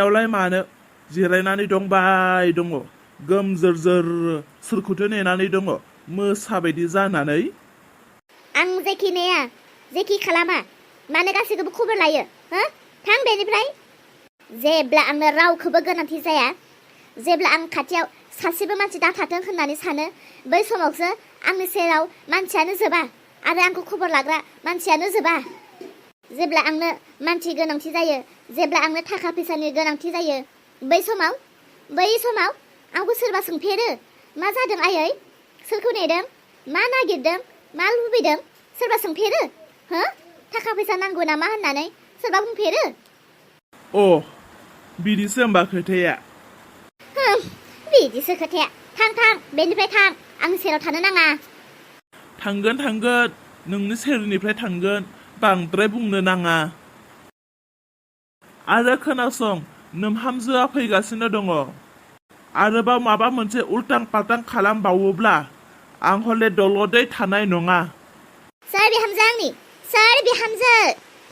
बेयावलाय मानो जिरायनानै दंबाय दङ गोमजोर सोरखौथो नेनानै दङ मोसाबायदि जानानै आं जेखि नेया जेखि खालामा मानो गासैखौबो खबर लायो हो थां बेनिफ्राय जेब्ला आंनो रावखौबो गोनांथि जाया जेब्ला आं खाथियाव सासेबो मानसि दाथाथों होननानै सानो बै समावसो आंनि सेराव मानसियानो जोबा आरो आंखौ खबर लाग्रा मानसियानो जोबा जेब्ला आंनो मानसि गोनांथि जायो जेब्ला आंनो थाखा फैसानि गोनांथि जायो बै समाव आंखौ सोरबा सोंफेरो मा जादों आयै सोरखौ नेदों मा नागिरदों मा लुबैदों सोरबा सोंफेरो हो थाखा फैसा नांगौ नामा होननानै सोरबा बुंफेरो अ बिदिसो होमबा खोथाया बिदिसो खोथाया थां बेनिफ्राय थां आंनि सेराव थानो नाङा थांगोन नोंनि सेरनिफ्राय थांगोन बांद्राय बुंनो नाङा आरो खोनासं नोमहामजोआ फैगासिनो दङ आरोबाव माबा मोनसे उल्टां पाल्टां खालामबावोब्ला आं हले दलदै थानाय नङा सोर बिहामजो आंनि सोर बिहामजो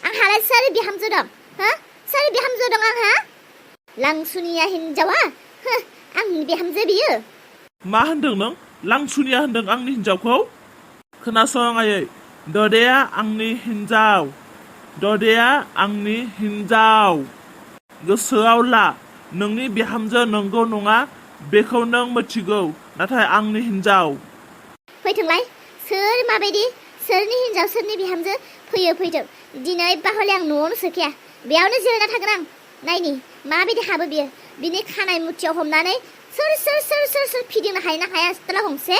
आंहालाय सोर बिहामजो दं हो सोर बिहामजो दं आंहा लांसुनिया हिनजावा आंनि बिहामजो बियो मा होनदों नों लांसुनिया होनदों आंनि हिनजावखौ खोनासं आयै ददेया आंनि हिनजाव गोसोआव ला नोंनि बिहामजो नंगौ नङा बेखौ नों मिथिगौ नाथाय आंनि हिनजाव फैथोंलाय सोर माबायदि सोरनि हिनजाव सोरनि बिहामजो फैथों दिनै बाहले आं न'आवनो सोखाया बेयावनो जिरायना थागोन आं नायनि माबायदि हाबो बियो बिनि खानाय मुथियाव हमनानै सोर फिदिंनो हायो ना हाया सिथला गंसे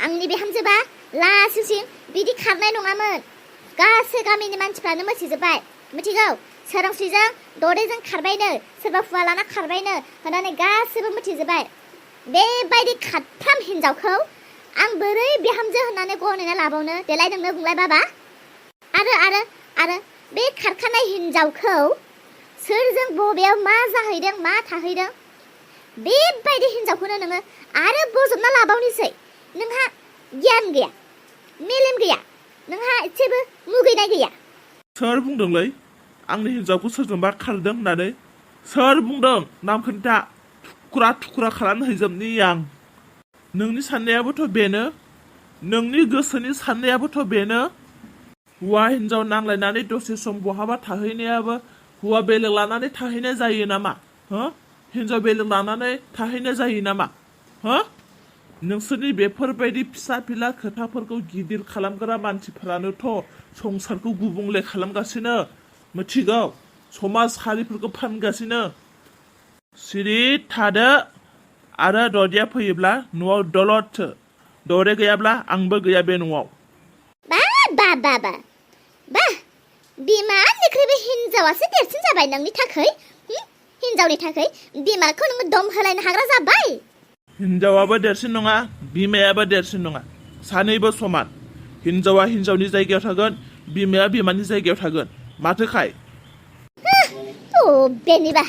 आंनि बिहामजोबा लासिंसिं बिदि खारनाय नङामोन गासै गामिनि मानसिफ्रानो मिथिजोब्बाय मिथिगौ सोरांस्रिजों ददेजों खारबायनो सोरबा हुवा लाना खारबायनो होननानै गासैबो मिथिजोब्बाय बेबायदि खाथफ्राम हिनजावखौ आं बोरै बिहामजो होननानै गनायना लाबावनो देलाय नोंनो बुंलाय बाबा आरो बे खारखानाय हिनजावखौ सोरजों बबेयाव मा जाहैदों मा थाहैदों बेबायदि हिनजावखौनो नोङो आरो बोजबना लाबावनोसै नोंहा गियान गैया मेलेम गैया नोंहा एसेबो मुगैनाय गैया सोर बुंदोंलै आंनि हिनजावखौ सोरजोंबा खारदों होननानै सोर बुंदों नाम खोन्था थुख्रा खालामनो हैजोबनि आं नोंनि साननायाबोथ' बेनो नोंनि गोसोनि साननायाबोथ' बेनो हौवा हिनजाव नांलायनानै दसे सम बहाबा थाहैनायाबो हौवा बेलेग लानानै थाहैनाय जायो नामा हिनजाव बेलेग लानानै थाहैनाय जायो नामा नोंसोरनि बेफोरबायदि फिसा फिला खोथाफोरखौ गिदिर खालामग्रा मानसिफोरानोथ' संसारखौ गुबुंले खालामगासिनो मिथिगौ समाज हारिफोरखौ फानगासिनो सिरि थादो आरो ददेया फैयोब्ला न'आव दलद ददे गैयाब्ला आंबो गैया बे न'आव बा बिमानिख्रुइबो हिनजावासो देरसिन जाबाय नोंनि थाखाय हिनजावनि थाखाय बिमाखौ नोङो दम होलायनो हाग्रा जाबाय हिनजावाबो देरसिन नङा बिमायाबो देरसिन नङा सानैबो समान हिनजावा हिनजावनि जायगायाव थागोन बिमाया बिमानि जायगायाव थागोन माथोखाय बेनिबा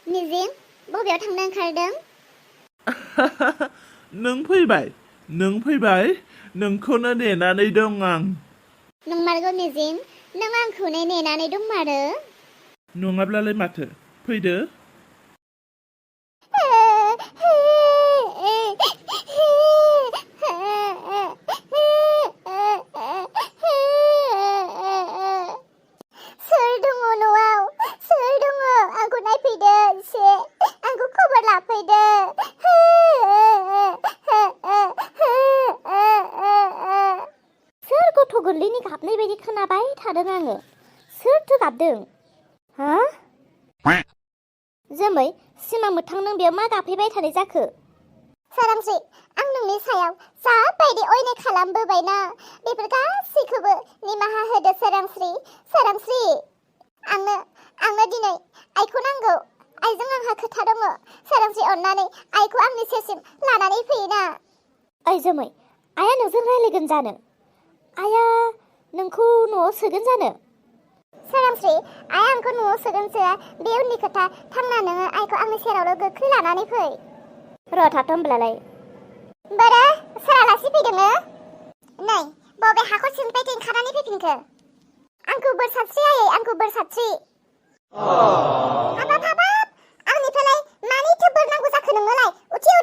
निजिं बबेयाव थांनो ओंखारदों नों फैबाय नोंखौनो नेनानै दं आं नंमारगौ निजिं नों आंखौनो नेनानै दंमारो नङाब्लालाय माथो फैदो सोर दङ न'आव सोर दङ आंखौ नायफैदो एसे आंखौ खबर लाफैदो सोर गथ' गोरलैनि गाबनाय बायदि खोनाबाय थादों आङो सोरथो गाबदों जोमै सिमां मोथां नों बेयाव मा गाबफैबाय थानाय जाखो सोरांस्रि आं नोंनि सायाव जाबायदि अयनाय खालामबोबायना बेफोर गासैखौबो निमाहा होदो सोरांस्रि आंनो दिनै आइखौ नांगौ आइजों आंहा खोथा दङ सोरांस्रि अननानै आइखौ आंनि सेरसिम लानानै फैयोना ओइ जोमै आइया नोंजों रायलायगोन जानो आइया नोंखौ न'आव सोगोन जानो सोरांस्रि आइया आंखौ न'आव सोगोनसोआ बे उननि खोथा थांना नोङो आइखौ आंनि सेरावल' गोख्रै लानानै फै र' थाथ' होमब्लालाय बोरो सोर आलासि फैदोंनो नै बबे हाखर सिंनिफ्राय ओंखारनानै फैफिनखो आंखौ बोर सारस्रि आयै आंखौ बोर सारस्रि हाबाब आंनिफ्रायलाय मानिथो बोर नांगौ जाखो नोंनोलाय उथि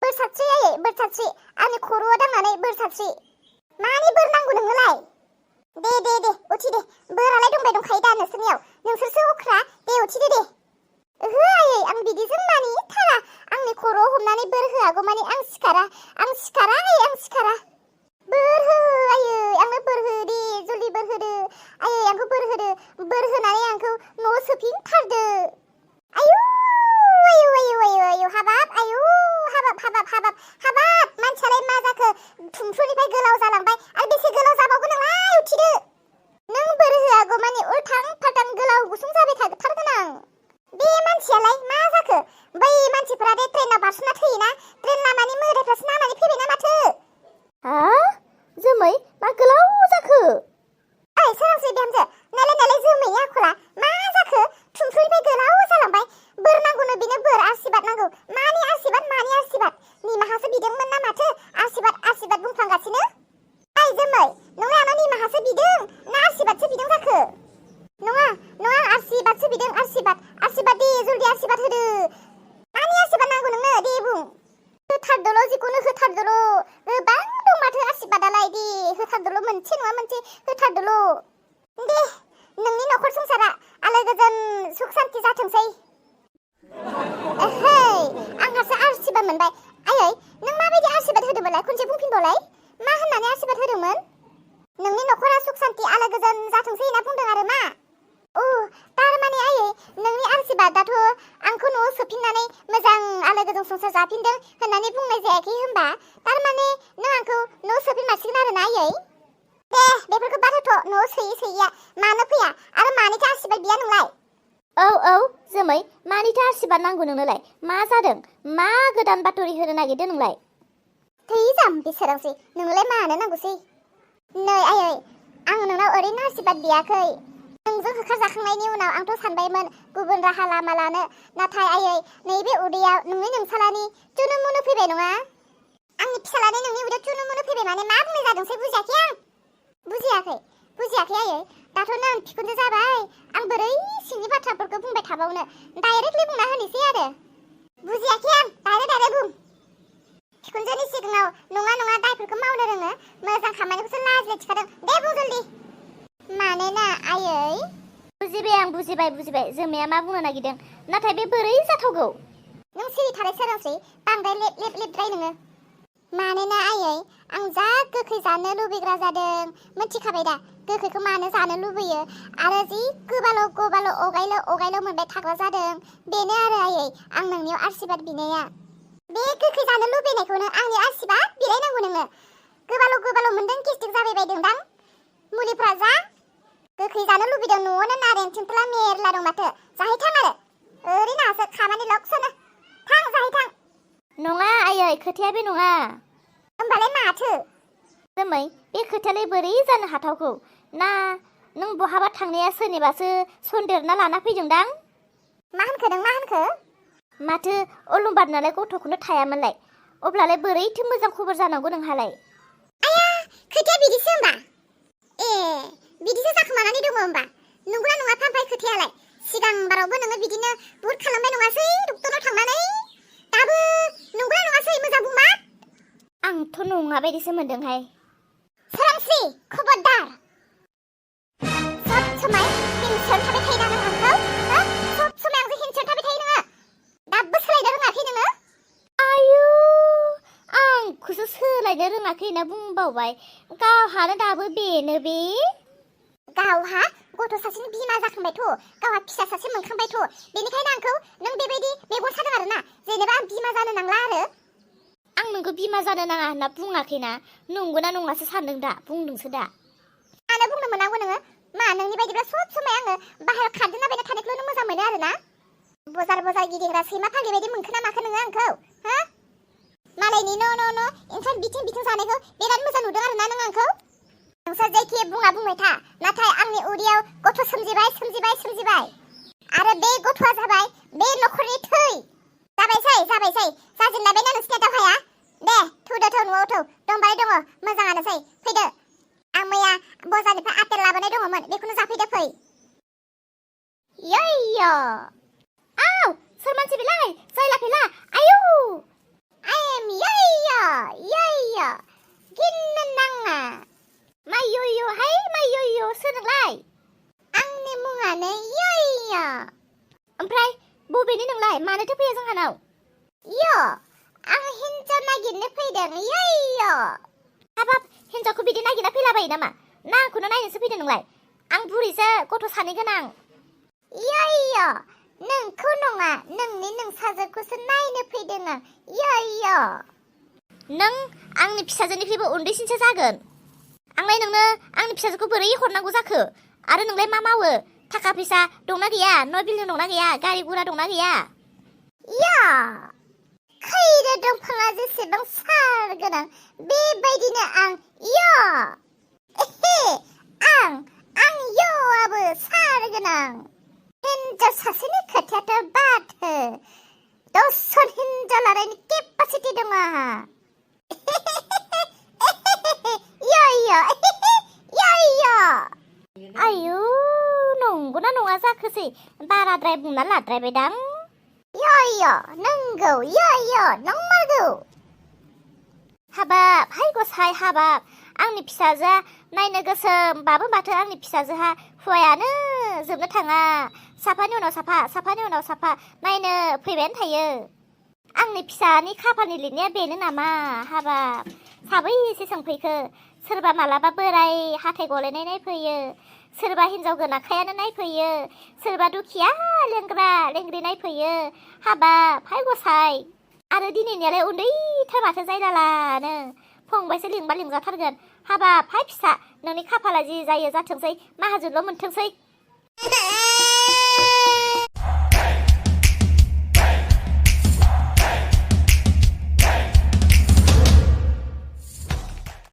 बोर साबस्रि आयै बोर साबस्रि आंनि खर'आव दांनानै बोर साबस्रि मानि बोर नांगौ नोंनोलाय दे उथि दे बोरालाय दंबाय दंखायो दा नोंसोरसो अख्रा दे उथिदो दे ओहो आयै आं बिदिजों मानि थारा आंनि खर'आव हमनानै बोर होआगौ मानि आं सिखारा आयै आं सिखारा बोर हो आयै आंनो बोर हो दे जल्दि बोर होदो आयै आंखौ बोर होदो बोर होनानै आंखौ न'आव सोफिनथारदो आयु हाबाब मानसियालाय मा जाखो थुमफ्रुनिफ्राय गोलाव जालांबाय आरो बेसे गोलाव जाबावगोन नोंलाय उथिदो नों बोर होआगौ मानि उल्थां फाल्थां गोलाव गुसुं जाबाय थाथारगोन आं बे मानसियालाय मा जाखो बै मानसिफोरा दे ट्रेनाव बारस'ना थैयोना ट्रेन लामानि मोदायफ्रासो नांनानै फैबायना माथो जोमै मा गोलाव जाखो ओइ सोरांस्रि बिहामजो नायलाय जोमैनि आखला मा जाखो थुमफ्रुनिफ्राय गोलाव जालांबाय बोर नांगौनो बेनो बोर आशीर्बाद नांगौ मानि आशीर्बाद निमाहासो बिदोंमोन ना माथो आशीर्बाद बुंफ्लांगासिनो ओइ जोमै नोंलाय आंनाव निमाहासो बिदों ना आशीर्बादसो बिदों जाखो नङा आशीर्बादसो बिदों आशीर्बाद दे जल्दि आशीर्बाद होदो मानि आशीर्बाद नांगौ नोंनो दे बुं होथारदोल' जिखुनु होथारदोल' गोबां दं माथो आशीर्बादालाय दे होथारदोल' मोनसे नङा मोनसे होथारदोल' दे नोंनि न'खर संसारा आलो गोजोन सुख सान्ति जाथोंसै आंहासो आशीर्बाद मोनबाय आयै नों माबायदि आशीर्बाद होदोंमोनलाय खनसे बुंफिनबावलाय मा होननानै आशीर्बाद होदोंमोन नोंनि न'खरा सुख सान्ति आलो गोजोन जाथोंसै होनना बुंदों आरो मा तारमाने आयै नोंनि आशीर्बादाथ' आंखौ न'आव सोफिननानै मोजां आलो गोजोन संसार जाफिनदों होननानै बुंनाय जायाखै होनबा तारमाने नों आंखौ न'आव सोफिनमारसिगोन आरो ना आयै दे बेफोरखौ बाथाथ' न'आव सोयैया मानो फैया आरो मानिथो आशीर्बाद बिया नोंलाय औ जोमै मानिथो आशीर्बाद नांगौ नोंनोलाय मा जादों मा गोदान बाथरि होनो नागिरदों नोंलाय थै जाम्बि सोरांसै नोंलाय मानो नांगौसै नै आयै आं नोंनाव ओरैनो आशीर्बाद बियाखै नोंजों होखारजाखांनायनि उनाव आंथ' सानबायमोन गुबुन राहा लामा लानो नाथाय आयै नैबे उदैयाव नोंसालानि चुनुमुनु फैबाय नङा आंनि फिसालानि नोंनि उदैयाव चुनुमुनु फैबाय माने मा बुंनाय जादोंसै बुजियाखै आं बुजियाखै आयै दाथ' नों बिखुनजो जाबाय आं बोरै सिंनि बाथ्राफोरखौ बुंबाय थाबावनो डाइरेक्टलि बुंना होनोसै आरो बुजियाखै आं डाइरेक्ट बुं बिखुनजोनि सिगाङाव नङा दायफोरखौ मावनो रोङो मोजां खामानिखौसो लाजिनाय थिखादों दे बुं जल्दि मानोना आयै बुजिबाय जोमाया मा बुंनो नागिरदों नाथाय बे बोरै जाथावगौ नों सिरि थानाय सोरांस्रि बांद्राय लेबद्राय नोङो मानोना आयै आं जा गोखै जानो लुबैग्रा जादों मिथिखाबाय दा गोखैखौ मानो जानो लुबैयो आरो जि गोबाल' अगायल' मोनबाय थाग्रा जादों बेनो आरो आयै आं नोंनियाव आशीर्बाद बिनाया बे गोखै जानो लुबैनायखौनो आंनि आशीर्बाद बिलायनांगौ नोङो गोबाल' मोनदों गेस्ट्रिक जाबाय बायदोंदां मुलिफ्रा जा गोखै जानो लुबैदों न'आवनो नारें थिंख्ला मेरला दं माथो जाहैथां आरो ओरैनोसो खामानि लक्सनो थां जाहैथां नङा आयै खोथाया बे नङा होमबालाय माथो जोमै बे खोथायालाय बोरै जानो हाथावगौ ना नों बहाबा थांनाया सोरनिबासो सन्देरना लाना फैदोंदां मा होनखो माथो अलंबारनालाय गथ'खौनो थायामोनलाय अब्लालाय बोरैथो मोजां खबर जानांगौ नोंहालाय आया खोथाया बिदिसो होमबा बिदिसो जाखोमानानै दङ होमबा नंगौना नङा फामफाय खोथायालाय सिगांबारावबो नोङो बिदिनो बुहुद खालामबाय नङासै डक्टराव थांनानै दाबो नंगौना नङासै मोजां बुंमा आंथ' नङा बायदिसो मोनदोंहाय सोरांस्रि खबरदार सब समाय हिंसर थाबाय थायो ना नों आंखौ सब समाय आंजों हिंसर थाबाय थायो नोङो दाबो सोलायनो रोङाखै नोङो आयु आंखौसो सोलायनो रोङाखै होनना बुंबावबाय गावहानो दाबो बेनो बे गावहा गथ' सासेनि बिमा जाखांबायथ' गावहा फिसा सासे मोनखांबायथ' बेनिखायनो आंखौ नों बेबायदि मेगन सादों आरो ना जेनेबा आं बिमा जानो नांला आरो आं नोंखौ बिमा जानो नाङा होनना बुङाखैना नंगौना नङासो सानदों दा बुंदोंसो दा मानो बुंनो मोनांगौ नोङो मा नोंनि बायदिब्ला सब समाय आङो बाहेरायाव खारदोंलाबायना थानायखौल' मोजां मोनो आरो ना बजार गिदिंग्रा सैमा फाग्लि बायदि मोनखो ना माखो नोङो आंखौ मालायनि न' ओंखाम बिथिं जानायखौ बिराद मोजां नुदों आरो ना नों आंखौ नोंसोर जायखि बुंबाय था नाथाय आंनि उदैयाव गथ' सोमजिबाय आरो बे गथ'आ जाबाय बे न'खरनि थै जाबायसै जाजेनलायबायना नोंसिना दावहाया दे थौदो न'आव दंबाय दङ मोजाङानोसै फैदो आं मैया बजारनिफ्राय आपेल लाबोनाय दङमोन बेखौनो जाफैदो फै मानसि बेलाय जायला फेला आयु आयेम यय्य यय्य गिननो नाङा मा यय्य हाय मा यय्य सोर नोंलाय आंनि मुङानो यय्य ओमफ्राय बबेनि नोंलाय मानोथो फैया जोंहानाव य आं हिन्जाव नागिरनो फैदों यय्य हाबाब हिन्जावखौ बिदि नागिरना फैलाबायो नामा ना आंखौनो नायनोसो फैदों नोंलाय आं बुरैसो गथ' सानै गोनां यय्य नोंखौ नङा नोंनि नोंसाजोखौसो नायनो फैदों आं यय्य नों आंनि फिसाजोनिख्रुइबो उन्दैसिनसो जागोन आंलाय नोंनो आंनि फिसाजोखौ बोरै हरनांगौ जाखो आरो नोंलाय मा मावो थाखा फैसा दंना गैया न' बिल्डिं दंना गैया गारि गुरा दंना गैया या खैरो दंफाङा जेसेबां सार गोनां बेबायदिनो आं आं य'आबो सार गोनां हिन्जाव सासेनि खोथायाथ' बाथो 10 जन हिन्जाव लानायनि केपासिटि दङ आंहा आयु नंगौना नङा जाखोसै बाराद्राय बुंना लाद्रायबायदां नंगौ नंमारगौ हाबाब हाय गसाय हाबाब आंनि फिसाजोआ नायनो गोसोमबाबो माथो आंनि फिसाजोहा हुवायानो जोबनो थाङा साफानि उनाव साफा नायनो फैबायानो थायो आंनि फिसानि खाफालनि लिरनाया बेनो नामा हाबाब साबैसे सोंफैखो सोरबा मालाबा बोराय हाथाय गलायनाय नायफैयो सोरबा हिन्जाव गोनाखायानो नायफैयो सोरबा दुखिया लेंग्रा लेंग्रि नायफैयो हाबाब हाय गसाय आरो दिनैनियालाय उन्दैथार माथो जायलालानो फंबायसो लिंबा लिंजाथारगोन हाबाब हाय फिसा नोंनि खाफाला जि जायो जाथोंसै माहाजोनल' मोनथोंसै